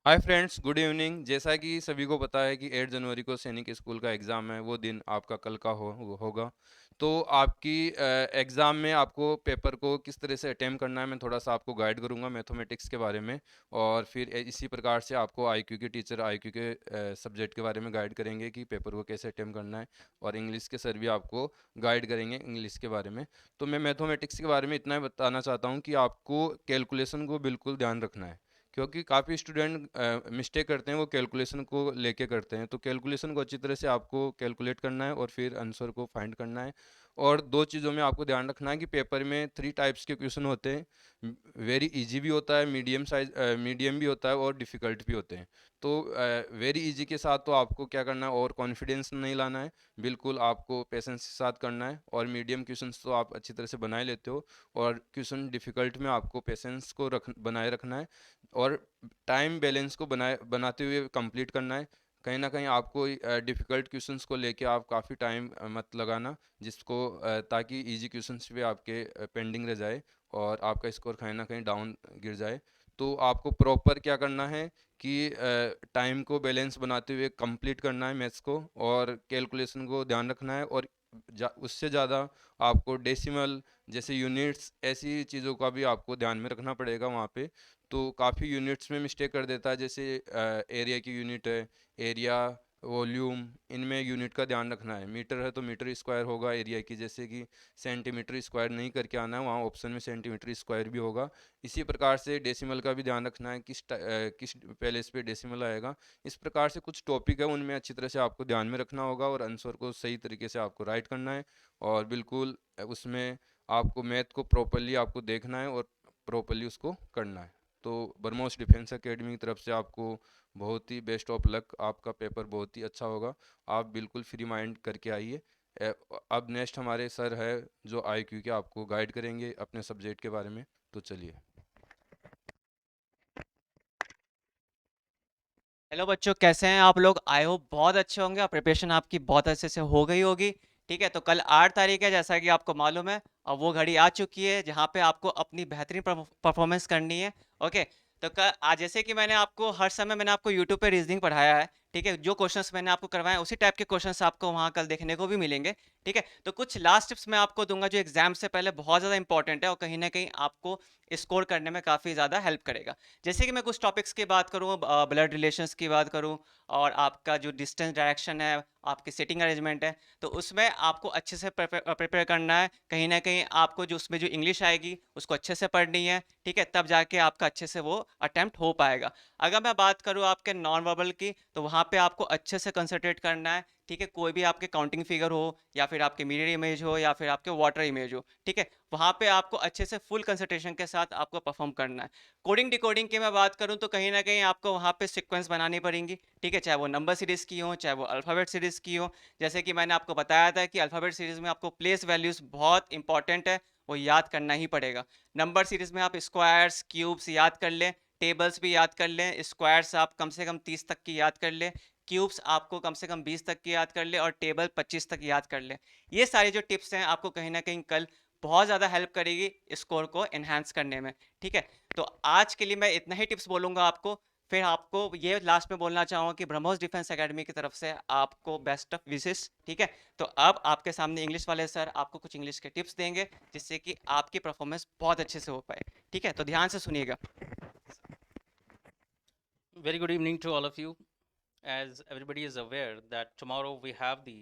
Hi friends, good evening. जैसा कि सभी को पता है कि 8 जनवरी को सैनिक स्कूल का एग्ज़ाम है। वो दिन आपका कल का होगा। तो आपकी एग्ज़ाम में आपको पेपर को किस तरह से अटेम्प्ट करना है, मैं थोड़ा सा आपको गाइड करूंगा मैथमेटिक्स के बारे में। और फिर इसी प्रकार से आपको आईक्यू के टीचर आईक्यू के सब्जेक्ट के बारे में गाइड करेंगे कि पेपर को कैसे अटेम्प्ट करना है। और इंग्लिश के सर भी आपको गाइड करेंगे इंग्लिश के बारे में। तो मैं मैथमेटिक्स के बारे में इतना ही बताना चाहता हूँ कि आपको कैलकुलेशन को बिल्कुल ध्यान रखना है, क्योंकि काफ़ी स्टूडेंट मिस्टेक करते हैं, वो कैलकुलेशन को लेके करते हैं। तो कैलकुलेशन को अच्छी तरह से आपको कैलकुलेट करना है और फिर आंसर को फाइंड करना है। और दो चीज़ों में आपको ध्यान रखना है कि पेपर में 3 टाइप्स के क्वेश्चन होते हैं। वेरी इजी भी होता है, मीडियम भी होता है और डिफ़िकल्ट भी होते हैं। तो वेरी इजी के साथ तो आपको क्या करना है, और कॉन्फिडेंस नहीं लाना है। बिल्कुल आपको पेशेंस के साथ करना है। और मीडियम क्वेश्चंस तो आप अच्छी तरह से बना ही लेते हो। और क्वेश्चन डिफ़िकल्ट में आपको पेशेंस को बनाए रखना है। और टाइम बैलेंस को बनाते हुए कंप्लीट करना है। कहीं ना कहीं आपको डिफ़िकल्ट क्वेश्चंस को लेके आप काफ़ी टाइम मत लगाना, जिसको ताकि इजी क्वेश्चंस पे आपके पेंडिंग रह जाए और आपका स्कोर कहीं ना कहीं डाउन गिर जाए। तो आपको प्रॉपर क्या करना है कि टाइम को बैलेंस बनाते हुए कंप्लीट करना है मैथ्स को, और कैलकुलेशन को ध्यान रखना है। और उससे ज़्यादा आपको डेसिमल जैसे यूनिट्स ऐसी चीज़ों का भी आपको ध्यान में रखना पड़ेगा वहाँ पे। तो काफ़ी यूनिट्स में मिस्टेक कर देता है, जैसे एरिया की यूनिट है, एरिया, वॉल्यूम, इनमें यूनिट का ध्यान रखना है। मीटर है तो मीटर स्क्वायर होगा एरिया की, जैसे कि सेंटीमीटर स्क्वायर नहीं करके आना है, वहाँ ऑप्शन में सेंटीमीटर स्क्वायर भी होगा। इसी प्रकार से डेसिमल का भी ध्यान रखना है, किस पैलेस पे डेसिमल आएगा। इस प्रकार से कुछ टॉपिक है, उनमें अच्छी तरह से आपको ध्यान में रखना होगा और आंसर को सही तरीके से आपको राइट करना है। और बिल्कुल उसमें आपको मैथ को प्रॉपरली आपको देखना है और प्रॉपरली उसको करना है। तो बरमोस डिफेंस एकेडमी की तरफ से आपको बहुत ही बेस्ट ऑफ लक। आपका पेपर बहुत ही अच्छा होगा। आप बिल्कुल फ्री माइंड करके आइए। ए- अब नेक्स्ट हमारे सर है जो आईक्यू के आपको गाइड करेंगे अपने सब्जेक्ट के बारे में। तो चलिए। हेलो बच्चों, कैसे हैं आप लोग? आई होप बहुत अच्छे होंगे और प्रिपरेशन आपकी बहुत अच्छे से हो गई होगी। ठीक है, तो कल 8 तारीख है, जैसा कि आपको मालूम है। और वो घड़ी आ चुकी है जहाँ पे आपको अपनी बेहतरीन परफॉर्मेंस करनी है। ओके। तो कल आज जैसे कि मैंने आपको यूट्यूब पे रीजनिंग पढ़ाया है। ठीक है, जो क्वेश्चंस मैंने आपको करवाए उसी टाइप के क्वेश्चंस आपको वहाँ कल देखने को भी मिलेंगे। ठीक है, तो कुछ लास्ट टिप्स मैं आपको दूंगा जो एग्जाम से पहले बहुत ज़्यादा इंपॉर्टेंट है और कहीं ना कहीं आपको स्कोर करने में काफ़ी ज़्यादा हेल्प करेगा। जैसे कि मैं कुछ टॉपिक्स की बात करूँ, ब्लड रिलेशंस की बात करूँ, और आपका जो डिस्टेंस डायरेक्शन है, आपकी सेटिंग अरेंजमेंट है, तो उसमें आपको अच्छे से प्रिपेयर करना है। कहीं ना कहीं आपको जो उसमें जो इंग्लिश आएगी उसको अच्छे से पढ़नी है। ठीक है, तब जाके आपका अच्छे से वो अटेम्प्ट हो पाएगा। अगर मैं बात करूँ आपके नॉन वर्बल की, तो वहाँ पे आपको अच्छे से कंसंट्रेट करना है। ठीक है, कोई भी आपके काउंटिंग फिगर हो, या फिर आपके मिरर इमेज हो, या फिर आपके वाटर इमेज हो, ठीक है, वहाँ पे आपको अच्छे से फुल कंसंट्रेशन के साथ आपको परफॉर्म करना है। कोडिंग डिकोडिंग की मैं बात करूं तो कहीं ना कहीं आपको वहाँ पे सीक्वेंस बनानी पड़ेंगी। ठीक है, चाहे वो नंबर सीरीज की हो, चाहे वो अल्फ़ाबेट सीरीज की हो। जैसे कि मैंने आपको बताया था कि अल्फ़ाबेट सीरीज में आपको प्लेस वैल्यूज बहुत इंपॉर्टेंट है, वो याद करना ही पड़ेगा। नंबर सीरीज में आप स्क्वायर्स, क्यूब्स याद कर लें, टेबल्स भी याद कर लें। स्क्वायर्स आप कम से कम 30 तक की याद कर लें, क्यूब्स आपको कम से कम 20 तक की याद कर ले, और टेबल 25 तक याद कर ले। ये सारी जो टिप्स हैं आपको कहीं ना कहीं कल बहुत ज़्यादा हेल्प करेगी स्कोर को एनहांस करने में। ठीक है, तो आज के लिए मैं इतना ही टिप्स बोलूँगा आपको। फिर आपको ये लास्ट में बोलना चाहूँगा कि ब्रह्मोस डिफेंस एकेडमी की तरफ से आपको बेस्ट ऑफ विशेस। ठीक है, तो अब आपके सामने इंग्लिश वाले सर आपको कुछ इंग्लिश के टिप्स देंगे, जिससे कि आपकी परफॉर्मेंस बहुत अच्छे से हो पाए। ठीक है, तो ध्यान से सुनिएगा। Very good evening to all of you. As everybody is aware that tomorrow we have the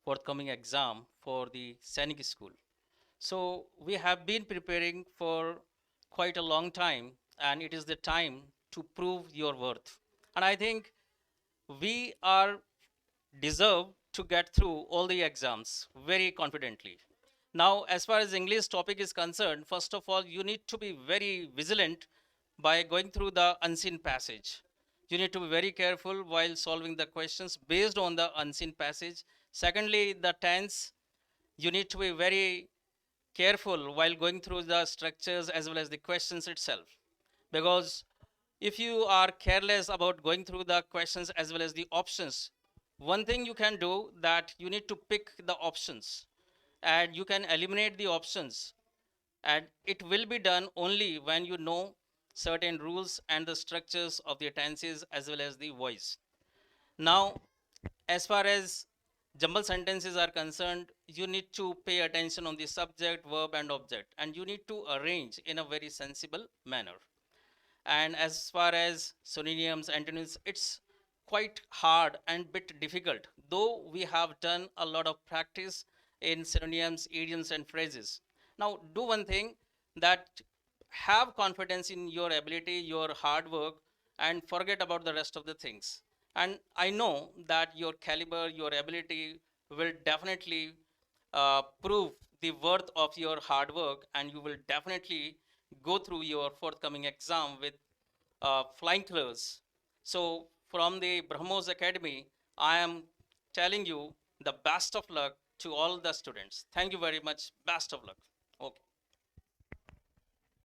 forthcoming exam for the Sainik School. So we have been preparing for quite a long time, and it is the time to prove your worth. And I think we are deserve to get through all the exams very confidently. Now, as far as English topic is concerned, first of all, you need to be very vigilant by going through the unseen passage. You need to be very careful while solving the questions based on the unseen passage. Secondly, the tense, you need to be very careful while going through the structures as well as the questions itself. Because if you are careless about going through the questions as well as the options, one thing you can do that you need to pick the options and you can eliminate the options, and it will be done only when you know certain rules and the structures of the tenses as well as the voice. Now, as far as jumble sentences are concerned, you need to pay attention on the subject, verb, and object, and you need to arrange in a very sensible manner. And as far as synonyms, antonyms, it's quite hard and bit difficult, though we have done a lot of practice in synonyms, idioms, and phrases. Now, do one thing, that have confidence in your ability, your hard work, and forget about the rest of the things. And I know that your caliber, your ability will definitely prove the worth of your hard work, and you will definitely go through your forthcoming exam with flying colors. So, from the Brahmos Academy, I am telling you the best of luck to all the students. Thank you very much. Best of luck. Okay.